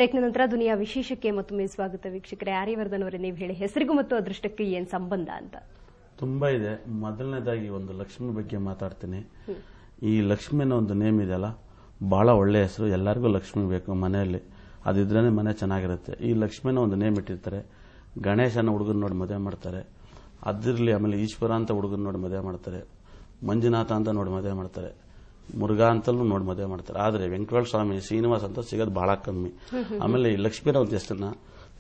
ಬ್ರೇಕ್ನ ನಂತರ ದುನಿಯಾ ವಿಶೇಷಕ್ಕೆ ಮತ್ತೊಮ್ಮೆ ಸ್ವಾಗತ ವೀಕ್ಷಕರೇ. ಆರ್ಯವರ್ಧನ್ ಅವರೇ, ನೀವು ಹೇಳಿ ಹೆಸರಿಗೂ ಮತ್ತು ಅದೃಷ್ಟಕ್ಕೆ ಏನ್ ಸಂಬಂಧ ಅಂತ? ತುಂಬಾ ಇದೆ. ಮೊದಲನೇದಾಗಿ ಒಂದು ಲಕ್ಷ್ಮಿ ಬಗ್ಗೆ ಮಾತಾಡ್ತೀನಿ. ಈ ಲಕ್ಷ್ಮಿನ ಒಂದು ನೇಮ್ ಇದೆಯಲ್ಲ, ಬಹಳ ಒಳ್ಳೆ ಹೆಸರು. ಎಲ್ಲರಿಗೂ ಲಕ್ಷ್ಮಿ ಬೇಕು ಮನೆಯಲ್ಲಿ, ಅದಿದ್ರೇನೆ ಮನೆ ಚೆನ್ನಾಗಿರುತ್ತೆ. ಈ ಲಕ್ಷ್ಮಿನ ಒಂದು ನೇಮ್ ಇಟ್ಟಿರ್ತಾರೆ. ಗಣೇಶನ ಹುಡುಗನ ನೋಡಿ ಮದುವೆ ಮಾಡ್ತಾರೆ, ಅದಿರ್ಲಿ. ಆಮೇಲೆ ಈಶ್ವರ ಅಂತ ಹುಡುಗನ ನೋಡಿ ಮದುವೆ ಮಾಡ್ತಾರೆ, ಮಂಜುನಾಥ ಅಂತ ನೋಡಿ ಮದುವೆ ಮಾಡ್ತಾರೆ, ಮುರುಘಾ ಅಂತಲೂ ನೋಡಿ ಮದುವೆ ಮಾಡ್ತಾರೆ. ಆದ್ರೆ ವೆಂಕಟೇಶ್ವರ ಸ್ವಾಮಿ, ಶ್ರೀನಿವಾಸ ಅಂತ ಸಿಗೋದು ಬಹಳ ಕಮ್ಮಿ. ಆಮೇಲೆ ಈ ಲಕ್ಷ್ಮೀನ ಒಂದು ಹೆಸರನ್ನ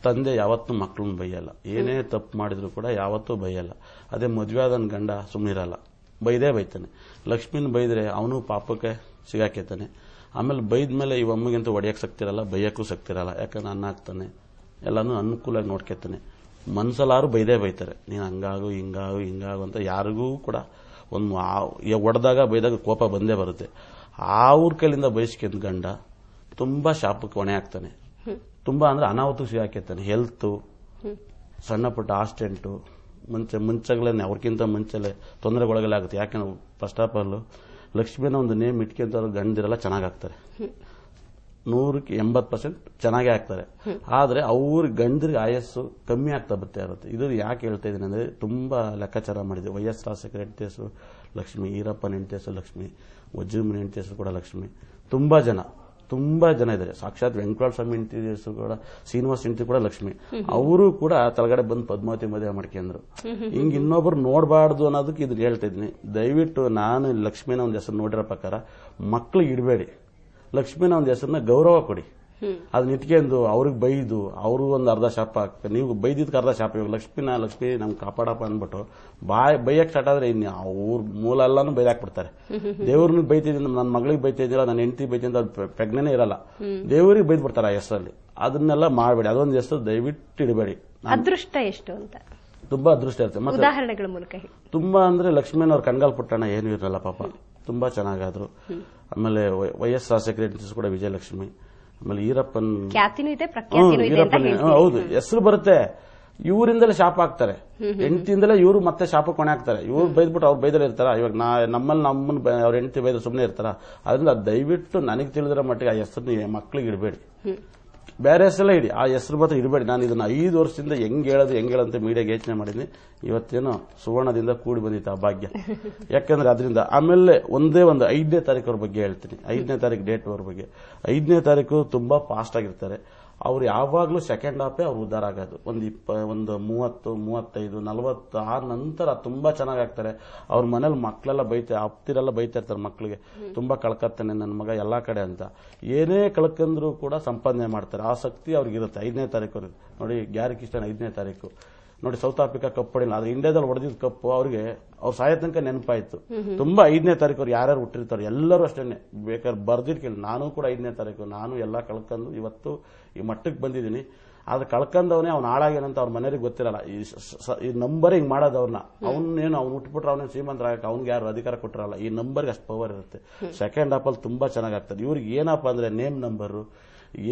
ತಂದೆ ಯಾವತ್ತೂ ಮಕ್ಕಳನ್ನ ಬೈಯಲ್ಲ, ಏನೇ ತಪ್ಪು ಮಾಡಿದ್ರು ಕೂಡ ಯಾವತ್ತೂ ಬೈಯಲ್ಲ. ಅದೇ ಮದುವೆ ಆದನ್ ಗಂಡ ಸುಮ್ಮನಿರಲ್ಲ, ಬೈದೇ ಬೈತಾನೆ. ಲಕ್ಷ್ಮೀನ ಬೈದ್ರೆ ಅವನು ಪಾಪಕ್ಕೆ ಸಿಗಾಕೇತಾನೆ. ಆಮೇಲೆ ಬೈದ್ಮೇಲೆ ಈ ಅಮ್ಮಗಿಂತ ಹೊಡೆಯಕ್ಕೆ ಸಕ್ತಿರಲ್ಲ, ಬೈಯಕ್ಕೂ ಸಕ್ತಿರಲ್ಲ. ಯಾಕಂದ್ರೆ ಅನ್ನ ಹಾಕ್ತಾನೆ, ಎಲ್ಲಾನು ಅನುಕೂಲವಾಗಿ ನೋಡ್ಕೊತಾನೆ. ಮನ್ಸಲ್ಲಾರು ಬೈದೇ ಬೈತಾರೆ, ನೀನು ಹಂಗಾಗು ಹಿಂಗಾಗು ಅಂತ. ಯಾರಿಗೂ ಕೂಡ ಒಂದು ಹೊಡೆದಾಗ ಬೈದಾಗ ಕೋಪ ಬಂದೇ ಬರುತ್ತೆ. ಅವ್ರ ಕೈಲಿಂದ ಬಯಸ್ಕೊಂಡ್ ಗಂಡ ತುಂಬಾ ಶಾಪಕ್ಕೆ ಹೊಣೆ ಆಗ್ತಾನೆ. ತುಂಬಾ ಅಂದ್ರೆ ಅನಾಹುತಕ್ಕೆ ಸಿಗಾಕೇತಾನೆ. ಹೆಲ್ತ್, ಸಣ್ಣ ಪುಟ್ಟ ಆಕ್ಸಿಡೆಂಟು, ಮುಂಚೆಗಳೇ ಅವ್ರಕ್ಕಿಂತ ಮುಂಚೆಲೆ ತೊಂದರೆಗೊಳಗಲಾಗುತ್ತೆ. ಯಾಕಂದ್ರೆ ಫಸ್ಟ್ ಆಫ್ ಆಲ್ ಲಕ್ಷ್ಮಿನ ಒಂದು ನೇಮ್ ಇಟ್ಕೊಂತ ಗಂಡಿರಲ್ಲ ಚೆನ್ನಾಗಾಗ್ತಾರೆ. 100% ಚೆನ್ನಾಗೇ ಆಗ್ತಾರೆ. ಆದ್ರೆ ಅವ್ರ ಗಂಡರಿಗೆ ಆಯಸ್ಸು ಕಮ್ಮಿ ಆಗ್ತಾ ಬರ್ತಾ ಇರುತ್ತೆ. ಇದು ಯಾಕೆ ಹೇಳ್ತಾ ಇದೀನಿ ಅಂದ್ರೆ, ತುಂಬಾ ಲೆಕ್ಕಾಚಾರ ಮಾಡಿದೆ. ವೈಎಸ್ ರಾಜಶೇಖರ ಹೆಂಡತಿ ಹೆಸರು ಲಕ್ಷ್ಮಿ, ಈರಪ್ಪನ ಹೆಂಡತಿ ಹೆಸರು ಲಕ್ಷ್ಮಿ, ವಜ್ರಮ್ಮನ ಹೆಂಡತಿ ಹೆಸರು ಕೂಡ ಲಕ್ಷ್ಮಿ. ತುಂಬಾ ಜನ ಇದ್ದಾರೆ. ಸಾಕ್ಷಾತ್ ವೆಂಕಟೇಶ್ವರ ಸ್ವಾಮಿ ಹೆಂಡತಿ ಹೆಸರು ಕೂಡ, ಶ್ರೀನಿವಾಸ ಹೆಂಡತಿ ಕೂಡ ಲಕ್ಷ್ಮಿ. ಅವರು ಕೂಡ ತಳಗಡೆ ಬಂದು ಪದ್ಮಾವತಿ ಮದುವೆ ಮಾಡ್ಕೊಂಡ್ರು. ಹಿಂಗ್ ಇನ್ನೊಬ್ರು ನೋಡಬಾರ್ದು ಅನ್ನೋದಕ್ಕೆ ಇದನ್ನ ಹೇಳ್ತಾ ಇದೀನಿ. ದಯವಿಟ್ಟು ನಾನು ಲಕ್ಷ್ಮಿನ ಒಂದು ಹೆಸರು ನೋಡಿರೋ ಪ್ರಕಾರ ಮಕ್ಳಿಗೆ ಇಡಬೇಡಿ. ಲಕ್ಷ್ಮಿನ ಒಂದು ಹೆಸರನ್ನ ಗೌರವ ಕೊಡಿ. ಅದನ್ನ ಇಟ್ಕೊಂಡು ಅವ್ರಿಗೆ ಬೈದು ಅವರು ಒಂದು ಅರ್ಧ ಶಾಪ ಆಗ್ತದೆ. ನೀವು ಬೈದಿದ್ದಕ್ಕೆ ಅರ್ಧ ಶಾಪ. ಇವಾಗ ಲಕ್ಷ್ಮಿ ನಮ್ಗೆ ಕಾಪಾಡಪ್ಪ ಅಂದ್ಬಿಟ್ಟು ಬೈಯಕ್ ಸ್ಟಾರ್ಟ್ ಆದ್ರೆ ಇನ್ನು ಅವ್ರ ಮೂಲ ಎಲ್ಲಾನು ಬೈದಾಕ್ಬಿಡ್ತಾರೆ. ದೇವ್ರನ್ನ ಬೈತಿದ್ದೀನಿ, ನನ್ನ ಮಗಳಿಗೆ ಬೈತಿದ್ದೀರಾ, ನನ್ನ ಹೆಂಡತಿ ಬೈತಿದ್ದ, ಪ್ರಜ್ಞೆನೇ ಇರಲ್ಲ. ದೇವರಿಗೆ ಬೈದ್ಬಿಡ್ತಾರೆ ಆ ಹೆಸರಲ್ಲಿ. ಅದನ್ನೆಲ್ಲ ಮಾಡಬೇಡಿ. ಅದೊಂದು ಹೆಸರು ದಯವಿಟ್ಟು ಇಡಬೇಡಿ. ಅದೃಷ್ಟ ಎಷ್ಟು ಅಂತ ತುಂಬಾ ಅದೃಷ್ಟ ಇರುತ್ತೆ. ಮತ್ತೆ ಉದಾಹರಣೆಗಳ ಮೂಲಕ ತುಂಬಾ ಅಂದ್ರೆ ಲಕ್ಷ್ಮೀನವ್ರ ಕಣ್ಗಾಲ್ ಪುಟ್ಟಣ ಏನು ಇರಲ್ಲ ಪಾಪ, ತುಂಬಾ ಚೆನ್ನಾಗಾದ್ರು. ಆಮೇಲೆ ವೈಎಸ್ ರಾಜಶೇಖರ ಹೆಂಡತಿ ಕೂಡ ವಿಜಯಲಕ್ಷ್ಮಿ. ಆಮೇಲೆ ಈರಪ್ಪನ್ ಹೌದು ಹೆಸರು ಬರುತ್ತೆ. ಇವರಿಂದಲೇ ಶಾಪ ಆಗ್ತಾರೆ, ಹೆಂಡತಿಯಿಂದಲೇ ಇವರು ಮತ್ತೆ ಶಾಪ ಕೊನೆ ಆಗ್ತಾರೆ. ಇವ್ರು ಬೈದ್ಬಿಟ್ಟು ಅವ್ರು ಬೈದರೆ ಇರ್ತಾರ. ಇವಾಗ ನಮ್ಮನ್ನ ಅವ್ರ ಹೆಂಡತಿ ಬೈದ್ರೆ ಸುಮ್ಮನೆ ಇರ್ತಾರ. ಅದರಿಂದ ದಯವಿಟ್ಟು ನನಗೆ ತಿಳಿದಿರೋ ಮಟ್ಟಿಗೆ ಆ ಹೆಸರು ಮಕ್ಳಿಗೆ ಇಡಬೇಡಿ. ಬೇರೆ ಹೆಸರೆಲ್ಲ ಇಡಿ, ಆ ಹೆಸರು ಮಾತ್ರ ಇಡಬೇಡಿ. ನಾನು ಇದನ್ನ 5 ವರ್ಷದಿಂದ ಹೆಂಗ್ ಹೇಳೋದಂತ ಮೀಡಿಯಾಗೆ ಯೋಚನೆ ಮಾಡಿದ್ನಿ. ಇವತ್ತೇನೋ ಸುವರ್ಣದಿಂದ ಕೂಡಿ ಬಂದಿತ್ತು ಆ ಭಾಗ್ಯ. ಯಾಕಂದ್ರೆ ಅದರಿಂದ ಆಮೇಲೆ ಒಂದು 5ನೇ ತಾರೀಕು ಅವ್ರ ಬಗ್ಗೆ ಹೇಳ್ತೀನಿ. 5ನೇ ತಾರೀಕು ಡೇಟ್ ಅವ್ರ ಬಗ್ಗೆ. 5ನೇ ತಾರೀಕು ತುಂಬಾ ಫಾಸ್ಟ್ ಆಗಿರ್ತಾರೆ. ಅವ್ರು ಯಾವಾಗ್ಲೂ ಸೆಕೆಂಡ್ ಹಾಫೇ ಅವ್ರು ಉದ್ದಾರ ಆಗೋದು. ಒಂದು 30, 35, 40 ಆ ನಂತರ ತುಂಬಾ ಚೆನ್ನಾಗಾಗ್ತಾರೆ. ಅವ್ರ ಮನೇಲಿ ಮಕ್ಕಳೆಲ್ಲ ಅಪ್ತಿರೆಲ್ಲ ಬೈತಾ ಇರ್ತಾರೆ ಮಕ್ಕಳಿಗೆ, ತುಂಬಾ ಕಳ್ಕತ್ತಾನೆ ನನ್ನ ಮಗ ಎಲ್ಲಾ ಕಡೆ ಅಂತ. ಏನೇ ಕಳ್ಕಂದ್ರು ಕೂಡ ಸಂಪಾದನೆ ಮಾಡ್ತಾರೆ. ಆ ಶಕ್ತಿ ಅವ್ರಿಗಿರುತ್ತೆ. 5ನೇ ತಾರೀಕು ನೋಡಿ, ಗ್ಯಾರಿ ಕಿಶನ್ 5ನೇ ತಾರೀಕು ನೋಡಿ, ಸೌತ್ ಆಫ್ರಿಕಾ ಕಪ್ ಹೊಡಿಲ್ಲ, ಆದ್ರೆ ಇಂಡಿಯಾದಲ್ಲಿ ಹೊಡೆದಿದ್ದ ಕಪ್ಪು ಅವ್ರಿಗೆ ಅವ್ರ ಸಾಯ ತನಕ ನೆನಪಾಯ್ತು. ತುಂಬಾ 5ನೇ ತಾರೀಕು ಅವ್ರು ಯಾರ್ಯಾರು ಹುಟ್ಟಿರ್ತಾರೆ ಎಲ್ಲರೂ ಅಷ್ಟೇನೆ. ಬೇಕಾದ್ರೆ ಬರ್ದಿರ್ಕಿಲ್ಲ. ನಾನು ಕೂಡ 5ನೇ ತಾರೀಕು ನಾನು ಎಲ್ಲಾ ಕಳ್ಕೊಂಡು ಇವತ್ತು ಈ ಮಟ್ಟಕ್ಕೆ ಬಂದಿದ್ದೀನಿ. ಆದ್ರೆ ಕಳ್ಕೊಂಡವನೇ ಅವ್ನು ಹಾಳಾಗ್ಯಾನಂತ ಅವ್ರ ಮನೆಯವ್ರಿಗೆ ಗೊತ್ತಿರಲ್ಲ. ಈ ನಂಬರ್ ಹಿಂಗ್ ಮಾಡೋದವ್ರನ್ನ, ಅವ್ನು ಹುಟ್ಬಿಟ್ರೆ ಅವನೇ ಶ್ರೀಮಂತರ ಆಗಕ್ಕೆ ಅವ್ನಿಗೆ ಯಾರು ಅಧಿಕಾರ ಕೊಟ್ಟಿರಲ್ಲ. ಈ ನಂಬರ್ಗೆ ಅಷ್ಟು ಪವರ್ ಇರುತ್ತೆ. ಸೆಕೆಂಡ್ ಹಾಫಲ್ಲಿ ತುಂಬಾ ಚೆನ್ನಾಗಾಗ್ತದೆ. ಇವ್ರಿಗೆ ಏನಪ್ಪಾ ಅಂದ್ರೆ ನೇಮ್ ನಂಬರ್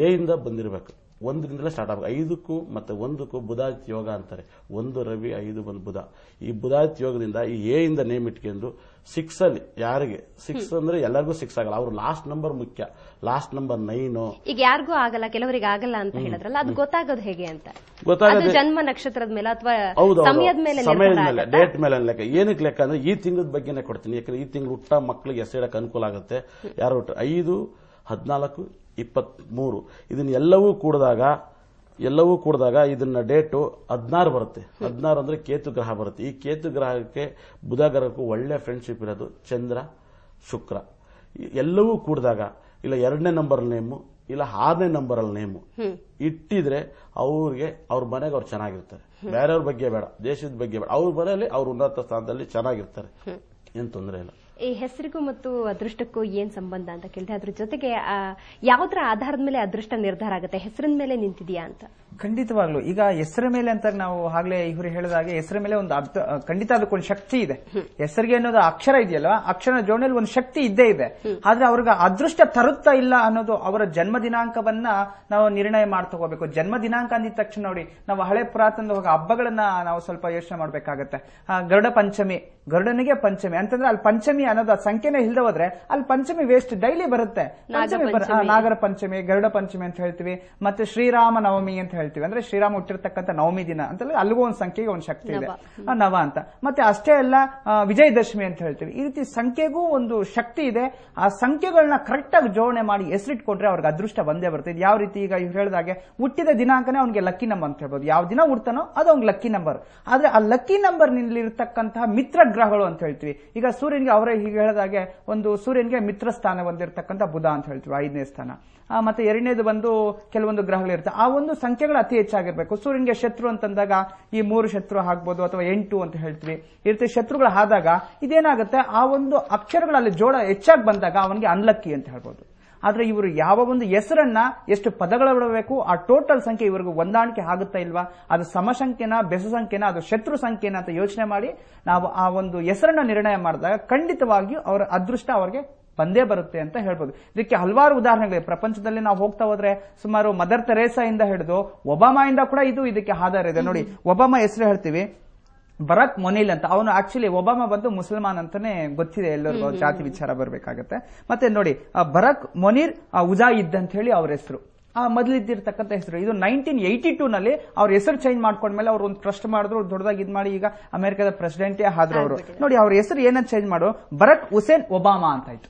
ಎ ಇಂದ ಬಂದಿರಬೇಕು. 1ರಿಂದಲೇ ಸ್ಟಾರ್ಟ್ ಆಗಬೇಕು. 5ಕ್ಕೂ ಮತ್ತೆ 1ಕ್ಕೂ ಬುಧಾದಿತ್ಯ ಯೋಗ ಅಂತಾರೆ. 1 ರವಿ 5 ಬಂದು ಬುಧ. ಈ ಬುಧಾದಿತ್ಯ ಯೋಗದಿಂದ ಈ ಎ ಇಂದ ನೇಮ್ ಇಟ್ಕೊಂಡು 6 ಅಲ್ಲಿ ಯಾರಿಗೆ 6 ಅಂದ್ರೆ ಎಲ್ಲರಿಗೂ 6 ಆಗಲ್ಲ. ಅವ್ರು ಲಾಸ್ಟ್ ನಂಬರ್ ಮುಖ್ಯ. Last number 9. ಈಗ ಯಾರಿಗೂ ಆಗಲ್ಲ, ಕೆಲವರಿಗೆ ಆಗಲ್ಲ ಅಂತ ಹೇಳಿದ್ರಲ್ಲ, ಅದು ಗೊತ್ತಾಗೋದು ಹೇಗೆ ಅಂತ? ಗೊತ್ತಾಗೋದು ಜನ್ಮ ನಕ್ಷತ್ರದ ಮೇಲೆ ಅಥವಾ ಸಮಯದ ಮೇಲೆ, ಡೇಟ್ ಮೇಲೆ ಲೆಕ್ಕ. ಏನಕ್ಕೆ ಲೆಕ್ಕ ಅಂದ್ರೆ ಈ ತಿಂಗಳದ ಬಗ್ಗೆನೇ ಕೊಡ್ತೀನಿ. ಯಾಕಂದ್ರೆ ಈ ತಿಂಗಳು ಹುಟ್ಟ ಮಕ್ಕಳಿಗೆ ಹೆಸರಿಡಕ್ಕೆ ಅನುಕೂಲ ಆಗುತ್ತೆ. ಯಾರು ಹುಟ್ಟು 5, 14, 23 ಇದನ್ನ ಎಲ್ಲವೂ ಕೂಡಿದಾಗ ಇದನ್ನ ಡೇಟು 16 ಬರುತ್ತೆ. 16 ಅಂದ್ರೆ ಕೇತು ಗ್ರಹ ಬರುತ್ತೆ. ಈ ಕೇತು ಗ್ರಹಕ್ಕೆ ಬುಧ ಗ್ರಹಕ್ಕೂ ಒಳ್ಳೆ ಫ್ರೆಂಡ್ಶಿಪ್ ಇರೋದು. ಚಂದ್ರ, ಶುಕ್ರ ಎಲ್ಲವೂ ಕೂಡಿದಾಗ ಇಲ್ಲ 2ನೇ ನಂಬರ್ ನೇಮು ಇಲ್ಲ 6ನೇ ನಂಬರ್ ಅಲ್ಲಿ ನೇಮು ಇಟ್ಟಿದ್ರೆ ಅವ್ರಿಗೆ ಅವ್ರ ಮನೆಗೆ ಅವ್ರು ಚೆನ್ನಾಗಿರ್ತಾರೆ. ಬೇರೆಯವ್ರ ಬಗ್ಗೆ ಬೇಡ, ದೇಶದ ಬಗ್ಗೆ ಬೇಡ, ಅವ್ರ ಮನೆಯಲ್ಲಿ ಅವ್ರ ಉನ್ನತ ಸ್ಥಾನದಲ್ಲಿ ಚೆನ್ನಾಗಿರ್ತಾರೆ. ಏನ್ ತೊಂದರೆ ಇಲ್ಲ. ಈ ಹೆಸರಿಗೂ ಮತ್ತು ಅದೃಷ್ಟಕ್ಕೂ ಏನ್ ಸಂಬಂಧ ಅಂತ ಕೇಳಿದ್ರೆ, ಅದ್ರ ಜೊತೆಗೆ ಯಾವ್ದ್ರ ಆಧಾರದ ಮೇಲೆ ಅದೃಷ್ಟ ನಿರ್ಧಾರ ಆಗುತ್ತೆ? ಹೆಸರಿನ ಮೇಲೆ ನಿಂತಿದೆಯಾ ಅಂತ? ಖಂಡಿತವಾಗ್ಲು. ಈಗ ಹೆಸರ ಮೇಲೆ ಅಂತ ನಾವು ಆಗ್ಲೇ ಇವರು ಹೇಳಿದಾಗೆ ಹೆಸರ ಮೇಲೆ ಒಂದು ಖಂಡಿತ ಅದಕ್ಕೊಂದು ಶಕ್ತಿ ಇದೆ. ಹೆಸರಿಗೆ ಅನ್ನೋದು ಅಕ್ಷರ ಇದೆಯಲ್ವಾ, ಅಕ್ಷರ ಜೋಡಣೆಯಲ್ಲಿ ಒಂದು ಶಕ್ತಿ ಇದ್ದೇ ಇದೆ. ಆದ್ರೆ ಅವ್ರಿಗೆ ಅದೃಷ್ಟ ತರುತ್ತಾ ಇಲ್ಲ ಅನ್ನೋದು ಅವರ ಜನ್ಮ ದಿನಾಂಕವನ್ನ ನಾವು ನಿರ್ಣಯ ಮಾಡ್ತಗೋಬೇಕು. ಜನ್ಮ ದಿನಾಂಕ ಅಂದಿದ ತಕ್ಷಣ ನೋಡಿ, ನಾವು ಹಳೆ ಪುರಾತನದ ಹಬ್ಬಗಳನ್ನ ನಾವು ಸ್ವಲ್ಪ ಯೋಚನೆ ಮಾಡ್ಬೇಕಾಗತ್ತೆ. ಗರುಡ ಪಂಚಮಿ, ಗರುಡನಿಗೆ ಪಂಚಮಿ ಅಂತಂದ್ರೆ ಅಲ್ಲಿ ಪಂಚಮಿ ಅನ್ನೋದು ಸಂಖ್ಯೆನೇ ಇಲ್ಲದೆ ಹೋದ್ರೆ ಅಲ್ಲಿ ಪಂಚಮಿ ವೇಸ್ಟ್ ಡೈಲಿ ಬರುತ್ತೆ. ನಾಗರ ಪಂಚಮಿ, ಗರುಡ ಪಂಚಮಿ ಅಂತ ಹೇಳ್ತೀವಿ, ಮತ್ತೆ ಶ್ರೀರಾಮ ನವಮಿ ಅಂತ ಹೇಳ್ತೀವಿ. ಅಂದ್ರೆ ಶ್ರೀರಾಮ ಹುಟ್ಟಿರ್ತಕ್ಕಂಥ ನವಮಿ ದಿನ ಅಂತ ಅಲ್ಲಿಗೂ ಒಂದು ಸಂಖ್ಯೆಗೆ ಒಂದು ಶಕ್ತಿ ಇದೆ, ನವ ಅಂತ. ಮತ್ತೆ ಅಷ್ಟೇ ಅಲ್ಲ, ವಿಜಯದಶಮಿ ಅಂತ ಹೇಳ್ತೀವಿ. ಈ ರೀತಿ ಸಂಖ್ಯೆಗೂ ಒಂದು ಶಕ್ತಿ ಇದೆ. ಆ ಸಂಖ್ಯೆಗಳನ್ನ ಕರೆಕ್ಟ್ ಆಗಿ ಜೋಡಣೆ ಮಾಡಿ ಹೆಸರಿಟ್ಕೊಂಡ್ರೆ ಅವ್ರಿಗೆ ಅದೃಷ್ಟ ಬಂದೇ ಬರುತ್ತೆ. ಯಾವ ರೀತಿ ಈಗ ಇವ್ರು ಹೇಳಿದಾಗೆ ಹುಟ್ಟಿದ ದಿನಾಂಕನೇ ಅವ್ನಿಗೆ ಲಕ್ಕಿ ನಂಬರ್ ಅಂತ ಹೇಳ್ಬೋದು. ಯಾವ ದಿನ ಹುಡ್ತಾನೋ ಅದು ಅವ್ನಿಗೆ ಲಕ್ಕಿ ನಂಬರ್. ಆದ್ರೆ ಆ ಲಕ್ಕಿ ನಂಬರ್ ನಲ್ಲಿ ಇರತಕ್ಕಂತಹ ಮಿತ್ರ ಗ್ರಹಗಳು ಅಂತ ಹೇಳ್ತೀವಿ. ಈಗ ಸೂರ್ಯನಿಗೆ ಅವರೇ ಹೀಗೆ ಹೇಳಿದಾಗೆ ಒಂದು ಸೂರ್ಯನಿಗೆ ಮಿತ್ರ ಸ್ಥಾನ ಹೊಂದಿರತಕ್ಕಂಥ ಬುಧ ಅಂತ ಹೇಳ್ತೀವಿ, 5ನೇ ಸ್ಥಾನ. ಮತ್ತೆ 2ನೇದು ಬಂದು ಕೆಲವೊಂದು ಗ್ರಹಗಳಿರುತ್ತೆ. ಆ ಒಂದು ಸಂಖ್ಯೆಗಳು ಅತಿ ಹೆಚ್ಚಾಗಿರ್ಬೇಕು. ಸೂರ್ಯನಿಗೆ ಶತ್ರು ಅಂತಂದಾಗ ಈ 3 ಶತ್ರು ಆಗ್ಬೋದು, ಅಥವಾ 8 ಅಂತ ಹೇಳ್ತೀವಿ. ಈ ರೀತಿ ಶತ್ರುಗಳು ಆದಾಗ ಇದೇನಾಗುತ್ತೆ, ಆ ಒಂದು ಅಕ್ಷರಗಳಲ್ಲಿ ಜೋಡ ಹೆಚ್ಚಾಗಿ ಬಂದಾಗ ಅವನಿಗೆ ಅನ್ಲಕ್ಕಿ ಅಂತ ಹೇಳ್ಬೋದು. ಆದ್ರೆ ಇವರು ಯಾವ ಒಂದು ಹೆಸರನ್ನ ಎಷ್ಟು ಪದಗಳು ಬಿಡಬೇಕು, ಆ ಟೋಟಲ್ ಸಂಖ್ಯೆ ಇವರಿಗೆ ಹೊಂದಾಣಿಕೆ ಆಗುತ್ತಾ ಇಲ್ವಾ, ಅದು ಸಮಸಂಖ್ಯೆನ, ಬೆಸ ಸಂಖ್ಯೆನ, ಅದು ಶತ್ರು ಸಂಖ್ಯೆನ ಅಂತ ಯೋಚನೆ ಮಾಡಿ ನಾವು ಆ ಒಂದು ಹೆಸರನ್ನ ನಿರ್ಣಯ ಮಾಡಿದಾಗ ಖಂಡಿತವಾಗಿಯೂ ಅವರ ಅದೃಷ್ಟ ಅವರಿಗೆ ಬಂದೇ ಬರುತ್ತೆ ಅಂತ ಹೇಳ್ಬೋದು. ಇದಕ್ಕೆ ಹಲವಾರು ಉದಾಹರಣೆಗಳಿವೆ. ಪ್ರಪಂಚದಲ್ಲಿ ನಾವು ಹೋಗ್ತಾ ಹೋದ್ರೆ ಸುಮಾರು ಮದರ್ ತೆರೇಸಾ ಇಂದ ಹಿಡಿದು ಒಬಾಮಾ ಇಂದ ಕೂಡ ಇದಕ್ಕೆ ಆಧಾರ ಇದೆ. ನೋಡಿ, ಒಬಾಮಾ ಹೆಸರು ಹೇಳ್ತೀವಿ, ಬರಾಕ್ ಮೊನಿಲ್ ಅಂತ. ಅವನು ಆಕ್ಚುಲಿ ಒಬಾಮಾ ಬಂದು ಮುಸಲ್ಮಾನ್ ಅಂತಾನೆ ಗೊತ್ತಿದೆ ಎಲ್ಲರಿಗೂ, ಜಾತಿ ವಿಚಾರ ಬರಬೇಕಾಗತ್ತೆ. ಮತ್ತೆ ನೋಡಿ, ಬರಾಕ್ ಮೊನೀರ್ ಉಜಾಯಿದ್ ಅಂತ ಹೇಳಿ ಅವ್ರ ಹೆಸರು, ಮೊದಲಿದ್ದಿರ್ತಕ್ಕಂಥ ಹೆಸರು. ಇದು 1982 ನಲ್ಲಿ ಅವ್ರ ಹೆಸರು ಚೇಂಜ್ ಮಾಡ್ಕೊಂಡ್ಮೇಲೆ ಅವ್ರು ಒಂದು ಟ್ರಸ್ಟ್ ಮಾಡಿದ್ರು, ದೊಡ್ಡದಾಗಿ ಇದ್ ಮಾಡಿ ಈಗ ಅಮೆರಿಕದ ಪ್ರೆಸಿಡೆಂಟೇ ಆದ್ರು ಅವರು. ನೋಡಿ, ಅವ್ರ ಹೆಸರು ಏನಂತ ಚೇಂಜ್ ಮಾಡೋ, ಬರಾಕ್ ಹುಸೇನ್ ಒಬಾಮಾ ಅಂತಾಯ್ತು.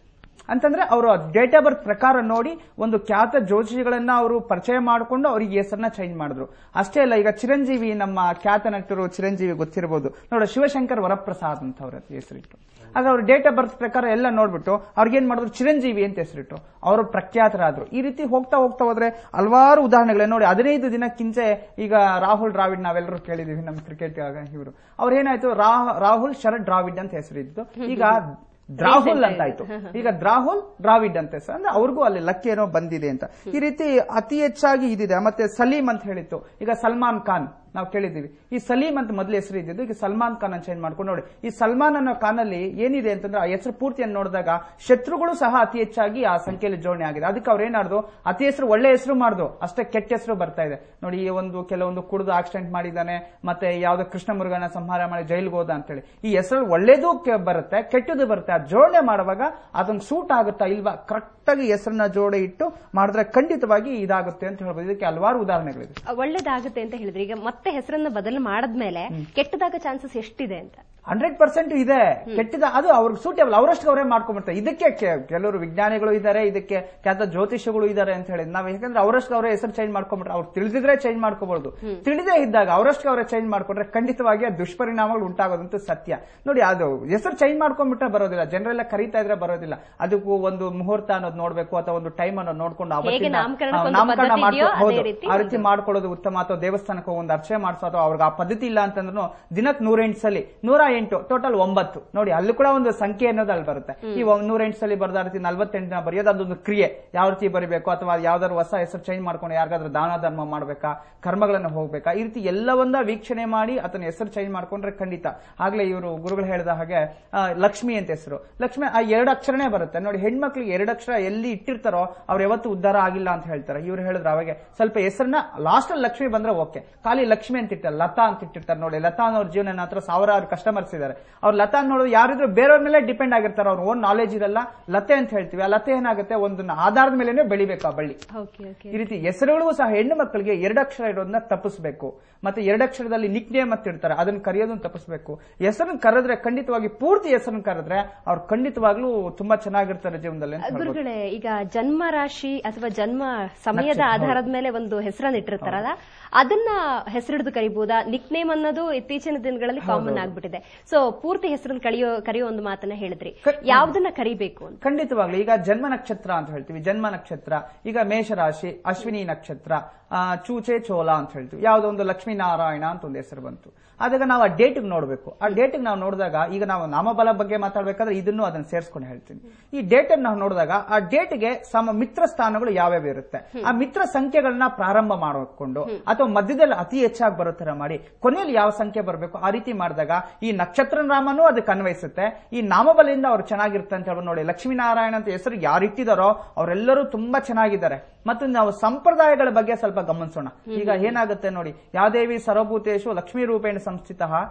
ಅಂತಂದ್ರೆ ಅವರು ಡೇಟ್ ಆಫ್ ಬರ್ತ್ ಪ್ರಕಾರ ನೋಡಿ ಒಂದು ಖ್ಯಾತ ಜ್ಯೋತಿಷಿಗಳನ್ನ ಅವರು ಪರಿಚಯ ಮಾಡಿಕೊಂಡು ಅವರಿಗೆ ಹೆಸರನ್ನ ಚೇಂಜ್ ಮಾಡಿದ್ರು. ಅಷ್ಟೇ ಅಲ್ಲ, ಈಗ ಚಿರಂಜೀವಿ, ನಮ್ಮ ಖ್ಯಾತ ನಟರು ಚಿರಂಜೀವಿ ಗೊತ್ತಿರಬಹುದು ನೋಡಿ, ಶಿವಶಂಕರ್ ವರಪ್ರಸಾದ್ ಅಂತ ಅವ್ರ ಹೆಸರಿಟ್ಟು. ಆದ್ರೆ ಅವ್ರ ಡೇಟ್ ಆಫ್ ಬರ್ತ್ ಪ್ರಕಾರ ಎಲ್ಲ ನೋಡ್ಬಿಟ್ಟು ಅವ್ರಿಗೇನ್ ಮಾಡಿದ್ರು, ಚಿರಂಜೀವಿ ಅಂತ ಹೆಸರಿಟ್ಟು ಅವರು ಪ್ರಖ್ಯಾತರಾದ್ರು. ಈ ರೀತಿ ಹೋಗ್ತಾ ಹೋದ್ರೆ ಹಲವಾರು ಉದಾಹರಣೆಗಳೇ ನೋಡಿ. 15 ದಿನಕ್ಕಿಂಚೆ ಈಗ ರಾಹುಲ್ ದ್ರಾವಿಡ್ ನಾವೆಲ್ಲರೂ ಕೇಳಿದೀವಿ, ನಮ್ಮ ಕ್ರಿಕೆಟ್ ಅವ್ರು ಏನಾಯ್ತು, ರಾಹುಲ್ ಶರದ್ ದ್ರಾವಿಡ್ ಅಂತ ಹೆಸರಿದ್ದು ಈಗ ದ್ರಾಹುಲ್ ಅಂತ ಆಯ್ತು. ಈಗ ರಾಹುಲ್ ದ್ರಾವಿಡ್ ಅಂತ ಹೆಸರು, ಅಂದ್ರೆ ಅವ್ರಿಗೂ ಅಲ್ಲಿ ಲಕ್ಕಿ ಏನೋ ಬಂದಿದೆ ಅಂತ. ಈ ರೀತಿ ಅತಿ ಹೆಚ್ಚಾಗಿ ಇದಿದೆ. ಮತ್ತೆ ಸಲೀಂ ಅಂತ ಹೇಳಿತ್ತು, ಈಗ ಸಲ್ಮಾನ್ ಖಾನ್ ನಾವು ಕೇಳಿದ್ದೀವಿ. ಈ ಸಲೀಂ ಅಂತ ಮೊದಲು ಹೆಸರು ಇದ್ದಿದ್ದು, ಈಗ ಸಲ್ಮಾನ್ ಖಾನ್ ಅಂತ ಚೇಂಜ್ ಮಾಡ್ಕೊಂಡು ನೋಡಿ. ಈ ಸಲ್ಮಾನ್ ಅನ್ನೋ ಖಾನಲ್ಲಿ ಏನಿದೆ ಅಂತಂದ್ರೆ ಆ ಹೆಸರು ಪೂರ್ತಿಯನ್ನು ನೋಡಿದಾಗ ಶತ್ರುಗಳು ಸಹ ಅತಿ ಹೆಚ್ಚಾಗಿ ಆ ಸಂಖ್ಯೆಯಲ್ಲಿ ಜೋಡಣೆ ಆಗಿದೆ. ಅದಕ್ಕೆ ಅವ್ರು ಏನಾದ್ರು ಅತಿ ಹೆಸರು ಒಳ್ಳೆ ಹೆಸರು ಮಾಡ್ದು, ಅಷ್ಟೇ ಕೆಟ್ಟ ಹೆಸರು ಬರ್ತಾ ಇದೆ ನೋಡಿ. ಈ ಕೆಲವೊಂದು ಕುಡಿದು ಆಕ್ಸಿಡೆಂಟ್ ಮಾಡಿದ್ದಾನೆ, ಮತ್ತೆ ಯಾವ್ದೋ ಕೃಷ್ಣ ಮುರುಗನ ಸಂಹಾರ ಮಾಡಿ ಜೈಲ್ಗೆ ಹೋದ ಅಂತೇಳಿ. ಈ ಹೆಸರು ಒಳ್ಳೇದು ಬರುತ್ತೆ, ಕೆಟ್ಟದ್ದು ಬರುತ್ತೆ. ಆ ಜೋಡಣೆ ಮಾಡುವಾಗ ಅದೊಂದು ಸೂಟ್ ಆಗುತ್ತಾ ಇಲ್ವಾ, ಕರೆಕ್ಟ್ ಆಗಿ ಹೆಸರನ್ನ ಜೋಡೆ ಇಟ್ಟು ಮಾಡಿದ್ರೆ ಖಂಡಿತವಾಗಿ ಇದಾಗುತ್ತೆ ಅಂತ ಹೇಳ್ಬೋದು. ಇದಕ್ಕೆ ಹಲವಾರು ಉದಾಹರಣೆಗಳಿದೆ. ಒಳ್ಳೇದಾಗುತ್ತೆ ಅಂತ ಹೇಳಿದ್ರೆ, ಈಗ ಮತ್ತೆ ಹೆಸರನ್ನ ಬದಲು ಮಾಡದ್ಮೇಲೆ ಕೆಟ್ಟದಾಗ ಚಾನ್ಸಸ್ ಎಷ್ಟಿದೆ ಅಂತ? 100% ಇದೆ. ಕೆಟ್ಟದ ಅದು ಅವ್ರಿಗೆ ಸೂಟೇಬಲ್, ಅವರಷ್ಟು ಅವರೇ ಮಾಡ್ಕೊಂಡ್ಬಿಡ್ತಾರೆ. ಇದಕ್ಕೆ ಕೆಲವರು ವಿಜ್ಞಾನಿಗಳು ಇದ್ದಾರೆ, ಇದಕ್ಕೆ ಖ್ಯಾತ ಜ್ಯೋತಿಷಗಳು ಇದ್ದಾರೆ ಅಂತ ಹೇಳಿ ನಾವು, ಯಾಕಂದ್ರೆ ಅವರಷ್ಟು ಅವರೇ ಹೆಸರು ಚೇಂಜ್ ಮಾಡ್ಕೊಂಡ್ಬಿಟ್ರೆ, ಅವ್ರು ತಿಳಿದಿದ್ರೆ ಚೇಂಜ್ ಮಾಡ್ಕೋಬಹುದು. ತಿಳಿದೇ ಇದ್ದಾಗ ಅವರಷ್ಟು ಅವರೇ ಚೇಂಜ್ ಮಾಡ್ಕೊಂಡ್ರೆ ಖಂಡಿತವಾಗಿ ದುಷ್ಪರಿಣಾಮಗಳು ಉಂಟಾಗೋದಂತೂ ಸತ್ಯ. ನೋಡಿ, ಅದು ಹೆಸರು ಚೇಂಜ್ ಮಾಡ್ಕೊಂಡ್ಬಿಟ್ರೆ ಬರೋದಿಲ್ಲ, ಜನರೆಲ್ಲ ಕರೀತಾ ಇದ್ರೆ ಬರೋದಿಲ್ಲ. ಅದಕ್ಕೂ ಒಂದು ಮುಹೂರ್ತ ಅನ್ನೋದು ನೋಡ್ಬೇಕು, ಅಥವಾ ಒಂದು ಟೈಮ್ ಅನ್ನೋದು ನೋಡ್ಕೊಂಡು ಅವತ್ತಿನ ನಾಮಕರಣ ಮಾಡ್ಕೊಳ್ಳೋದು, ಆ ರೀತಿ ಮಾಡ್ಕೊಳ್ಳೋದು ಉತ್ತಮ. ಅಥವಾ ದೇವಸ್ಥಾನಕ್ಕೆ ಒಂದು ಅರ್ಚನೆ ಮಾಡಿಸೋ, ಅಥವಾ ಅವ್ರಿಗೆ ಆ ಪದ್ಧತಿ ಇಲ್ಲ ಅಂತಂದ್ರೂ ದಿನಕ್ಕೆ 108 ಸಲ, 108 ಟೋಟಲ್ 9 ನೋಡಿ, ಅಲ್ಲಿ ಕೂಡ ಒಂದು ಸಂಖ್ಯೆ ಅನ್ನೋದು ಅಲ್ಲಿ ಬರುತ್ತೆ. ಈ 108 ಸಲ ಬರೆದ ರೀತಿ 48 ದಿನ ಬರೆಯೋದು, ಅದೊಂದು ಕ್ರಿಯೆ. ಯಾವ ರೀತಿ ಬರೀಬೇಕು, ಅಥವಾ ಯಾವ್ದಾದ್ರು ಹೊಸ ಹೆಸರು ಚೇಂಜ್ ಮಾಡ್ಕೊಂಡು ಯಾರಿಗಾದ್ರೂ ದಾನ ಧರ್ಮ ಮಾಡ್ಬೇಕಾ, ಕರ್ಮಗಳನ್ನು ಹೋಗ್ಬೇಕಾ, ಈ ರೀತಿ ಎಲ್ಲವನ್ನ ವೀಕ್ಷಣೆ ಮಾಡಿ ಅದನ್ನ ಹೆಸರು ಚೇಂಜ್ ಮಾಡ್ಕೊಂಡ್ರೆ ಖಂಡಿತ. ಆಗ್ಲೇ ಇವರು ಗುರುಗಳು ಹೇಳಿದ ಹಾಗೆ ಲಕ್ಷ್ಮಿ ಅಂತ ಹೆಸರು, ಲಕ್ಷ್ಮಿ ಆ 2 ಅಕ್ಷರನೇ ಬರುತ್ತೆ ನೋಡಿ. ಹೆಣ್ಮಕ್ಳಿಗೆ 2 ಅಕ್ಷರ ಎಲ್ಲಿ ಇಟ್ಟಿರ್ತಾರೋ ಅವ್ರು ಯಾವತ್ತು ಉದ್ಧಾರ ಆಗಿಲ್ಲ ಅಂತ ಹೇಳ್ತಾರೆ. ಇವ್ರು ಹೇಳಿದ್ರೆ ಅವಾಗೆ ಸ್ವಲ್ಪ ಹೆಸರನ್ನ ಲಾಸ್ಟ್ ಅಲ್ಲಿ ಲಕ್ಷ್ಮಿ ಬಂದ್ರೆ ಓಕೆ, ಖಾಲಿ ಲಕ್ಷ್ಮಿ ಅಂತ ಇರ್ತಾರೆ, ಲತಾ ಅಂತ ಇಟ್ಟಿರ್ತಾರೆ ನೋಡಿ. ಲತಾ ಅನ್ನೋರ್ ಜೀವನ ಹತ್ರ 1000 ಕಸ್ಟಮರ್ಸ್ ಇದ್ದಾರೆ. ಅವ್ರು ಲತಾ ನೋಡೋದು ಯಾರಿದ್ರು ಬೇರೆಯವ್ರ ಮೇಲೆ ಡಿಪೆಂಡ್ ಆಗಿರ್ತಾರೆ, ಅವ್ರ ಓನ್ ನಾಲೆಜ್ ಇರಲ್ಲ. ಲತೆ ಅಂತ ಹೇಳ್ತೀವಿ, ಆ ಲತೆ ಏನಾಗುತ್ತೆ, ಒಂದು ಆಧಾರದ ಮೇಲೆ ಬೆಳಿಬೇಕು ಆ ಬಳ್ಳಿ. ಈ ರೀತಿ ಹೆಸರುಗಳಿಗೂ ಸಹ ಹೆಣ್ಣು ಮಕ್ಕಳಿಗೆ 2 ಅಕ್ಷರ ಇರೋದನ್ನ ತಪ್ಪಿಸಬೇಕು. ಮತ್ತೆ 2 ಅಕ್ಷರದಲ್ಲಿ ನಿಕ್ ನೇಮ್ ಅಂತ ಇರ್ತಾರೆ, ಅದನ್ನ ಕರೆಯೋದನ್ನ ತಪ್ಪಿಸಬೇಕು. ಹೆಸರನ್ನ ಕರೆದ್ರೆ ಖಂಡಿತವಾಗಿ ಪೂರ್ತಿ ಹೆಸರನ್ನ ಕರೆದ್ರೆ ಅವ್ರು ಖಂಡಿತವಾಗ್ಲೂ ತುಂಬಾ ಚೆನ್ನಾಗಿರ್ತಾರೆ ಜೀವನದಲ್ಲಿ. ಗುರುಗಳೇ, ಈಗ ಜನ್ಮ ರಾಶಿ ಅಥವಾ ಜನ್ಮ ಸಮಯದ ಆಧಾರದ ಮೇಲೆ ಒಂದು ಹೆಸರನ್ನ ಇಟ್ಟಿರ್ತಾರಲ್ಲ, ಅದನ್ನ ಹೆಸರಿಡಿದು ಕರಿಬಹುದಾ? ನಿಕ್ ನೇಮ್ ಅನ್ನೋದು ಇತ್ತೀಚಿನ ದಿನಗಳಲ್ಲಿ ಕಾಮನ್ ಆಗ್ಬಿಟ್ಟಿದೆ. ಸೊ ಪೂರ್ತಿ ಹೆಸರನ್ನು ಕರೆಯೋ ಒಂದು ಮಾತನ್ನ ಹೇಳಿದ್ರಿ, ಯಾವ್ದನ್ನ ಕರಿಬೇಕು ಅಂತ? ಖಂಡಿತವಾಗ್ಲು ಈಗ ಜನ್ಮ ನಕ್ಷತ್ರ ಅಂತ ಹೇಳ್ತೀವಿ. ಜನ್ಮ ನಕ್ಷತ್ರ ಈಗ ಮೇಷರಾಶಿ, ಅಶ್ವಿನಿ ನಕ್ಷತ್ರ, ಚೂಚೆ ಚೋಲ ಅಂತ ಹೇಳ್ತೀವಿ. ಯಾವ್ದೋ ಒಂದು ಲಕ್ಷ್ಮೀನಾರಾಯಣ ಅಂತ ಒಂದು ಹೆಸರು ಬಂತು. ಆದಾಗ ನಾವು ಆ ಡೇಟಿಗೆ ನೋಡ್ಬೇಕು. ಆ ಡೇಟಿಗೆ ನಾವು ನೋಡಿದಾಗ, ಈಗ ನಾವು ನಾಮಬಲ ಬಗ್ಗೆ ಮಾತಾಡ್ಬೇಕಾದ್ರೆ ಇದನ್ನು ಅದನ್ನ ಸೇರಿಸ್ಕೊಂಡು ಹೇಳ್ತೀನಿ. ಈ ಡೇಟ್ ಅನ್ನು ನಾವು ನೋಡಿದಾಗ ಆ ಡೇಟ್ಗೆ ಮಿತ್ರ ಸ್ಥಾನಗಳು ಯಾವ್ಯಾವ ಇರುತ್ತೆ, ಆ ಮಿತ್ರ ಸಂಖ್ಯೆಗಳನ್ನ ಪ್ರಾರಂಭ ಮಾಡಿಕೊಂಡು ಅಥವಾ ಮಧ್ಯದಲ್ಲಿ ಅತಿ ಹೆಚ್ಚಾಗಿ ಬರೋ ತರ ಮಾಡಿ ಕೊನೆಯಲ್ಲಿ ಯಾವ ಸಂಖ್ಯೆ ಬರಬೇಕು ಆ ರೀತಿ ಮಾಡಿದಾಗ ಈ ನಕ್ಷತ್ರ ನಾಮನೂ ಅದಕ್ಕೆ ಅನ್ವಯಿಸುತ್ತೆ. ಈ ನಾಮಬಲಿಯಿಂದ ಅವ್ರು ಚೆನ್ನಾಗಿರುತ್ತೆ ಅಂತ ಹೇಳ್ಬೋದು. ನೋಡಿ, ಲಕ್ಷ್ಮೀನಾರಾಯಣ ಅಂತ ಹೆಸರು ಯಾರು ಇಟ್ಟಿದಾರೋ ಅವರೆಲ್ಲರೂ ತುಂಬಾ ಚೆನ್ನಾಗಿದ್ದಾರೆ. ಮತ್ತು ನಾವು ಸಂಪ್ರದಾಯಗಳ ಬಗ್ಗೆ ಸ್ವಲ್ಪ ಗಮನಿಸೋಣ. ಈಗ ಏನಾಗುತ್ತೆ ನೋಡಿ, ಯಾದೇವಿ ಸರ್ವಭೂತೇಶು ಲಕ್ಷ್ಮೀ ರೂಪೇಣ ಸಂಸ್ಥಿತ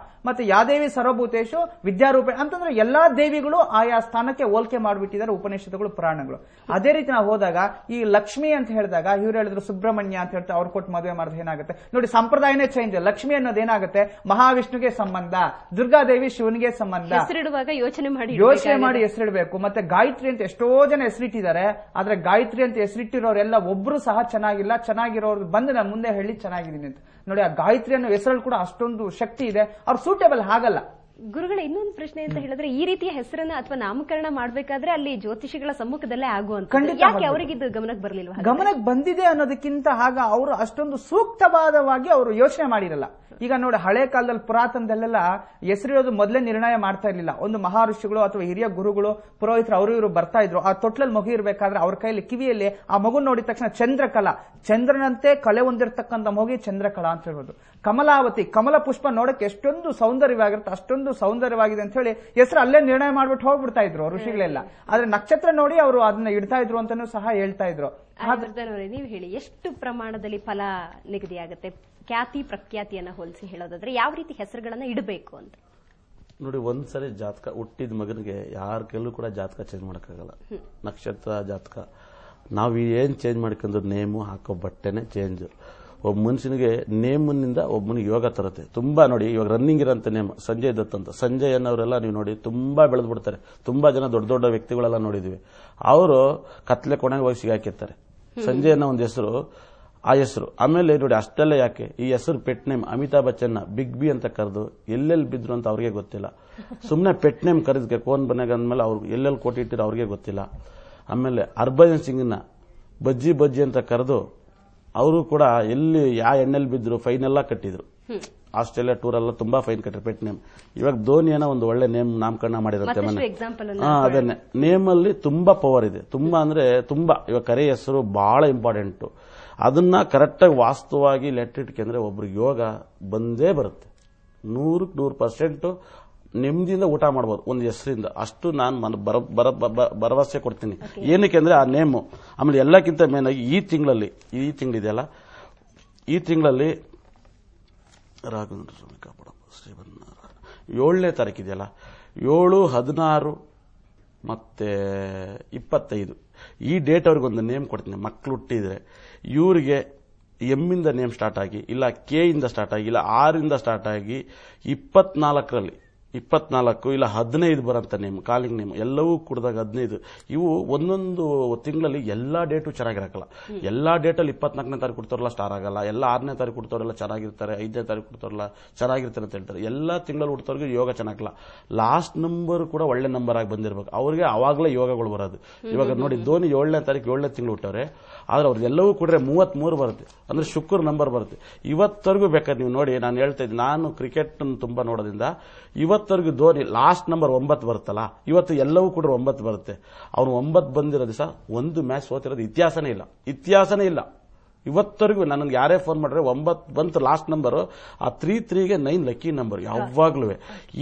ಮತ್ತೆ ಯಾದೇವಿ ಸರ್ವಭೂತೇಶು ವಿದ್ಯಾರೂಪೇಣ ಅಂತಂದ್ರೆ ಎಲ್ಲಾ ದೇವಿಗಳು ಆಯಾ ಸ್ಥಾನಕ್ಕೆ ಹೋಲಿಕೆ ಮಾಡಿಬಿಟ್ಟಿದ್ದಾರೆ ಉಪನಿಷತ್ತುಗಳು, ಪುರಾಣಗಳು. ಅದೇ ರೀತಿ ನಾವು ಹೋದಾಗ ಈ ಲಕ್ಷ್ಮಿ ಅಂತ ಹೇಳಿದಾಗ ಇವ್ರು ಹೇಳಿದ್ರು ಸುಬ್ರಹ್ಮಣ್ಯ ಅಂತ ಹೇಳ್ತಾರೆ, ಅವ್ರು ಕೊಟ್ಟು ಮದುವೆ ಮಾಡಿದ್ರೆ ಏನಾಗುತ್ತೆ ನೋಡಿ, ಸಂಪ್ರದಾಯನೇ ಚೇಂಜ್. ಲಕ್ಷ್ಮಿ ಅನ್ನೋದು ಏನಾಗುತ್ತೆ ಮಹಾವಿಷ್ಣುಗೆ ಸಂಬಂಧ, ದುರ್ಗಾದೇವಿ ಶಿವನಿಗೆ ಸಂಬಂಧ. ಹೆಸರಿಡುವಾಗ ಯೋಚನೆ ಮಾಡಿ ಹೆಸರಿಡಬೇಕು. ಮತ್ತೆ ಗಾಯತ್ರಿ ಅಂತ ಎಷ್ಟೋ ಜನ ಹೆಸರಿಟ್ಟಿದ್ದಾರೆ, ಆದ್ರೆ ಗಾಯತ್ರಿ ಅಂತ ಹೆಸರಿಟ್ಟಿರೋರೆಲ್ಲ ಒಬ್ರು ಸಹ ಚೆನ್ನಾಗಿಲ್ಲ. ಚೆನ್ನಾಗಿರೋರು ಬಂದು ನಾನು ಮುಂದೆ ಹೇಳಿ ಚೆನ್ನಾಗಿದ್ದೀನಿ ಅಂತ ನೋಡಿ. ಆ ಗಾಯತ್ರಿ ಅನ್ನೋ ಹೆಸರಲ್ಲಿ ಕೂಡ ಅಷ್ಟೊಂದು ಶಕ್ತಿ ಇದೆ, ಅವ್ರು ಸೂಟೇಬಲ್ ಆಗಲ್ಲ. ಗುರುಗಳ ಇನ್ನೊಂದು ಪ್ರಶ್ನೆ ಅಂತ ಹೇಳಿದ್ರೆ, ಈ ರೀತಿಯ ಹೆಸರನ್ನ ಅಥವಾ ನಾಮಕರಣ ಮಾಡಬೇಕಾದ್ರೆ ಅಲ್ಲಿ ಜ್ಯೋತಿಷಿಗಳ ಸಮ್ಮುಖದಲ್ಲೇ ಆಗುವಂತ, ಯಾಕೆ ಅವರಿಗೆ ಇದು ಗಮನಕ್ಕೆ ಬರಲಿಲ್ವಾ? ಗಮನಕ್ಕೆ ಬಂದಿದೆ ಅನ್ನೋದಕ್ಕಿಂತ ಆಗ ಅವರು ಅಷ್ಟೊಂದು ಸೂಕ್ತವಾದವಾಗಿ ಅವರು ಯೋಚನೆ ಮಾಡಿರಲ್ಲ. ಈಗ ನೋಡಿ, ಹಳೆ ಕಾಲದಲ್ಲಿ ಪುರಾತನದಲ್ಲೆಲ್ಲ ಹೆಸರಿಡೋದು ಮೊದಲೇ ನಿರ್ಣಯ ಮಾಡ್ತಾ ಇರ್ಲಿಲ್ಲ. ಒಂದು ಮಹರ್ಷಿಗಳು ಅಥವಾ ಹಿರಿಯ ಗುರುಗಳು, ಪುರೋಹಿತರು ಅವರು ಇವರು ಬರ್ತಾ ಇದ್ರು. ಆ ತೊಟ್ಲಲ್ಲಿ ಮಗು ಇರಬೇಕಾದ್ರೆ ಅವ್ರ ಕೈಯಲ್ಲಿ ಕಿವಿಯಲ್ಲಿ ಆ ಮಗು ನೋಡಿದ ತಕ್ಷಣ ಚಂದ್ರಕಲಾ, ಚಂದ್ರನಂತೆ ಕಲೆ ಹೊಂದಿರತಕ್ಕಂಥ ಮಗು ಚಂದ್ರಕಲಾ ಅಂತ ಹೇಳ್ಬೋದು. ಕಮಲಾವತಿ, ಕಮಲ ಪುಷ್ಪ ನೋಡಕ್ಕೆ ಎಷ್ಟೊಂದು ಸೌಂದರ್ಯವಾಗಿರುತ್ತೆ, ಅಷ್ಟೊಂದು ಸೌಂದರ್ಯವಾಗಿದೆ ಅಂತ ಹೇಳಿ ಹೆಸರು ಅಲ್ಲೇ ನಿರ್ಣಯ ಮಾಡ್ಬಿಟ್ಟು ಹೋಗ್ಬಿಡ್ತಾ ಇದ್ರು ಋಷಿಗಳೆಲ್ಲ. ಆದ್ರೆ ನಕ್ಷತ್ರ ನೋಡಿ ಅವರು ಅದನ್ನ ಇಡ್ತಾ ಇದ್ರು ಅಂತಾನೂ ಸಹ ಹೇಳ್ತಾ ಇದ್ರು. ನೀವು ಹೇಳಿ, ಎಷ್ಟು ಪ್ರಮಾಣದಲ್ಲಿ ಫಲ ನಿಗದಿ ಆಗುತ್ತೆ? ಖ್ಯಾತಿ ಪ್ರಖ್ಯಾತಿಯನ್ನ ಹೋಲಿಸಿ ಹೇಳೋದಾದ್ರೆ ಯಾವ ರೀತಿ ಹೆಸರುಗಳನ್ನ ಇಡಬೇಕು ಅಂತ ನೋಡಿ. ಒಂದ್ಸರಿ ಜಾತಕ ಹುಟ್ಟಿದ ಮಗನಿಗೆ ಯಾರ ಕೈಲೂ ಕೂಡ ಜಾತಕ ಚೇಂಜ್ ಮಾಡಕ್ಕಾಗಲ್ಲ. ನಕ್ಷತ್ರ ಜಾತಕ ನಾವು ಏನ್ ಚೇಂಜ್ ಮಾಡ್ಕೊಂಡ್ರು ನೇಮು ಹಾಕೋ ಬಟ್ಟೆನೆ ಚೇಂಜ್. ಒಬ್ಬ ಮನುಷ್ಯನಿಗೆ ನೇಮನಿಂದ ಒಬ್ಬನಿಗೆ ಯೋಗ ತರುತ್ತೆ. ತುಂಬಾ ನೋಡಿ, ಇವಾಗ ರನ್ನಿಂಗ್ ಇರೋಂಥ ನೇಮ ಸಂಜಯ್ ದತ್ ಅಂತ, ಸಂಜಯ್ ಅನ್ನೋರೆಲ್ಲ ನೀವು ನೋಡಿ ತುಂಬಾ ಬೆಳೆದು ಬಿಡ್ತಾರೆ. ತುಂಬಾ ಜನ ದೊಡ್ಡ ದೊಡ್ಡ ವ್ಯಕ್ತಿಗಳೆಲ್ಲ ನೋಡಿದ್ವಿ. ಅವರು ಕತ್ಲೆ ಕೊನೆಗೆ ಹೋಗಿ ಸಿಗಾಕಿರ್ತಾರೆ. ಸಂಜಯ್ ಅನ್ನೋ ಒಂದು ಹೆಸರು, ಆ ಹೆಸರು. ಆಮೇಲೆ ನೋಡಿ, ಅಷ್ಟೆಲ್ಲ ಯಾಕೆ ಈ ಹೆಸರು ಪೆಟ್ ನೇಮ್. ಅಮಿತಾಬ್ ಬಚ್ಚನ್ನ ಬಿಗ್ ಬಿ ಅಂತ ಕರೆದು ಎಲ್ಲೆಲ್ಲಿ ಬಿದ್ರು ಅಂತ ಅವ್ರಿಗೆ ಗೊತ್ತಿಲ್ಲ. ಸುಮ್ಮನೆ ಪೆಟ್ ನೇಮ್ ಕರೆದಕ್ಕೆ ಕೋನ್ ಬನ್ನಾಗ ಅಂದ್ಮೇಲೆ ಅವ್ರು ಎಲ್ಲೆಲ್ಲಿ ಕೊಟ್ಟಿಟ್ಟಿರೋ ಅವ್ರಿಗೆ ಗೊತ್ತಿಲ್ಲ. ಆಮೇಲೆ ಹರ್ಭಜನ್ ಸಿಂಗ್ನ ಬಜ್ಜಿ ಅಂತ ಕರೆದು ಅವರು ಕೂಡ ಎಲ್ಲಿ ಯಾವ ಎಣ್ಣೆಲ್ಲಿ ಬಿದ್ರು ಫೈನ್ ಎಲ್ಲ ಕಟ್ಟಿದ್ರು. ಆಸ್ಟ್ರೇಲಿಯಾ ಟೂರ್ ಎಲ್ಲ ತುಂಬಾ ಫೈನ್ ಕಟ್ಟಿದ್ರು ಪೆಟ್ ನೇಮ್. ಇವಾಗ ಧೋನಿ ಏನೋ ಒಂದು ಒಳ್ಳೆ ನೇಮ್ ನಾಮಕರಣ ಮಾಡಿರುತ್ತೆ ಮನೆ. ಅದನ್ನೇ ನೇಮ್ ಅಲ್ಲಿ ತುಂಬಾ ಪವರ್ ಇದೆ. ತುಂಬಾ ಅಂದ್ರೆ ತುಂಬಾ. ಇವಾಗ ಕರೆ ಹೆಸರು ಬಹಳ ಇಂಪಾರ್ಟೆಂಟ್. ಅದನ್ನ ಕರೆಕ್ಟಾಗಿ ವಾಸ್ತವವಾಗಿ ಲೆಟ್ಟಿಟ್ಕೊಂಡ್ರೆ ಒಬ್ರಿಗೆ ಯೋಗ ಬಂದೇ ಬರುತ್ತೆ. 100% ನೆಮ್ಮದಿಯಿಂದ ಊಟ ಮಾಡಬಹುದು ಒಂದು ಹೆಸರಿಂದ. ಅಷ್ಟು ನಾನು ಭರವಸೆ ಕೊಡ್ತೀನಿ. ಏನಕ್ಕೆ ಅಂದ್ರೆ ಆ ನೇಮು. ಆಮೇಲೆ ಎಲ್ಲಕ್ಕಿಂತ ಮೇನ್ ಆಗಿ ಈ ತಿಂಗಳಿದೆಯಲ್ಲ, ಈ ತಿಂಗಳಲ್ಲಿ ರಾಘವೇಂದ್ರ ಸ್ವಾಮಿ ಕಾಪಾಡಪ್ಪ ಶ್ರೀಮನ್ನಾರಾಯಣ 7ನೇ ತಾರೀಕಿದೆಯಲ್ಲ, 7, 16 ಮತ್ತೆ 25 ಈ ಡೇಟ್ ಅವ್ರಿಗೊಂದು ನೇಮ್ ಕೊಡ್ತೀನಿ. ಮಕ್ಕಳು ಹುಟ್ಟಿದ್ರೆ ಇವರಿಗೆ ಎಮ್ಮಿಂದ ನೇಮ್ ಸ್ಟಾರ್ಟ್ ಆಗಿ, ಇಲ್ಲ ಕೆ ಇಂದ ಸ್ಟಾರ್ಟ್ ಆಗಿ, ಇಲ್ಲ 6 ಸ್ಟಾರ್ಟ್ ಆಗಿ 24 ಇಲ್ಲ 15 ಬರೋಂಥ ನೇಮ್, ಕಾಲಿಂಗ್ ನೇಮ್ ಎಲ್ಲವೂ ಕುಡಿದಾಗ 15. ಇವು ಒಂದೊಂದು ತಿಂಗಳಲ್ಲಿ ಎಲ್ಲಾ ಡೇಟು ಚೆನ್ನಾಗಿರಕಲ್ಲ. ಎಲ್ಲಾ ಡೇಟಲ್ಲಿ 24ನೇ ತಾರೀಕು ಕೊಡ್ತಾರಲ್ಲ ಸ್ಟಾರ್ ಆಗಲ್ಲ, ಎಲ್ಲ 6ನೇ ತಾರೀಕು ಕೊಡ್ತಾರಲ್ಲ ಚೆನ್ನಾಗಿರ್ತಾರೆ, 5ನೇ ತಾರೀಕು ಕೊಡ್ತಾರಲ್ಲ ಚೆನ್ನಾಗಿರ್ತಾರೆ ಅಂತ ಹೇಳ್ತಾರೆ. ಎಲ್ಲಾ ತಿಂಗಳಲ್ಲಿ ಹುಡ್ತವ್ರಿಗೆ ಯೋಗ ಚೆನ್ನಾಗಲ್ಲ. ಲಾಸ್ಟ್ ನಂಬರ್ ಕೂಡ ಒಳ್ಳೆ ನಂಬರ್ ಆಗಿ ಬಂದಿರ್ಬೇಕು, ಅವ್ರಿಗೆ ಅವಾಗಲೇ ಯೋಗಗಳು ಬರೋದು. ಇವಾಗ ನೋಡಿ, ಧೋನಿ 7ನೇ ತಾರೀಕು 7ನೇ ತಿಂಗಳು ಹುಟ್ಟವ್ರೆ, ಆದ್ರೆ ಅವ್ರದ್ದೆಲ್ಲವೂ ಕೂಡ 33 ಬರುತ್ತೆ. ಅಂದ್ರೆ ಶುಕ್ರ ನಂಬರ್ ಬರುತ್ತೆ. ಇವತ್ತವರೆಗೂ ಬೇಕಾದ್ರೆ ನೀವು ನೋಡಿ, ನಾನು ಹೇಳ್ತಾ ಇದ್ದೀನಿ, ನಾನು ಕ್ರಿಕೆಟ್ ತುಂಬಾ ನೋಡೋದ್ರಿಂದ ಇವತ್ತವರೆಗೂ ಧೋನಿ ಲಾಸ್ಟ್ ನಂಬರ್ 9 ಬರುತ್ತಲ್ಲ, ಇವತ್ತು ಎಲ್ಲವೂ ಕೂಡ 9 ಬರುತ್ತೆ. ಅವನು 9 ಬಂದಿರೋ ದಿವಸ ಒಂದು ಮ್ಯಾಚ್ ಸೋತಿರೋದು ಇತಿಹಾಸನೇ ಇಲ್ಲ. ಇವತ್ತವರೆಗೂ ನನಗೆ ಯಾರೇ ಫೋನ್ ಮಾಡ್ರೆ 9 ಬಂತು ಲಾಸ್ಟ್ ನಂಬರ್. ಆ 3-3ಗೆ 9 ಲಕ್ಕಿ ನಂಬರ್ ಯಾವಾಗ್ಲೂ.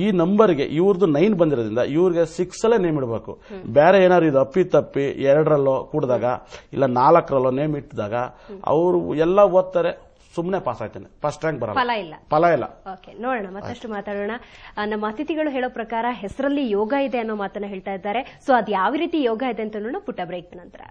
ಈ ನಂಬರ್ಗೆ ಇವ್ರದ್ದು 9 ಬಂದಿರೋದ್ರಿಂದ ಇವ್ರಿಗೆ 6 ಅಲ್ಲೇ ನೇಮ್ ಇಡಬೇಕು. ಬೇರೆ ಏನಾದ್ರು ಇದು ಅಪ್ಪಿ 2ರಲ್ಲೋ ಕೂಡಿದಾಗ ಇಲ್ಲ 4ರಲ್ಲೋ ನೇಮ್ ಇಟ್ಟಿದಾಗ ಅವರು ಎಲ್ಲ ಓದ್ತಾರೆ, ಸುಮ್ಮನೆ ಪಾಸ್ ಆಯ್ತಾನೆ, ಫಸ್ಟ್ ರ್ಯಾಂಕ್ ಬರಲ್ಲ, ಫಲ ಇಲ್ಲ. ಓಕೆ, ನೋಡೋಣ, ಮತ್ತಷ್ಟು ಮಾತಾಡೋಣ. ನಮ್ಮ ಅತಿಥಿಗಳು ಹೇಳೋ ಪ್ರಕಾರ ಹೆಸರಲ್ಲಿ ಯೋಗ ಇದೆ ಅನ್ನೋ ಮಾತನ್ನ ಹೇಳ್ತಾ ಇದ್ದಾರೆ. ಸೊ ಅದು ಯಾವ ರೀತಿ ಯೋಗ ಇದೆ ಅಂತ ನೋಡೋಣ ಪುಟ್ಟ ಬ್ರೇಕ್ ನಂತರ.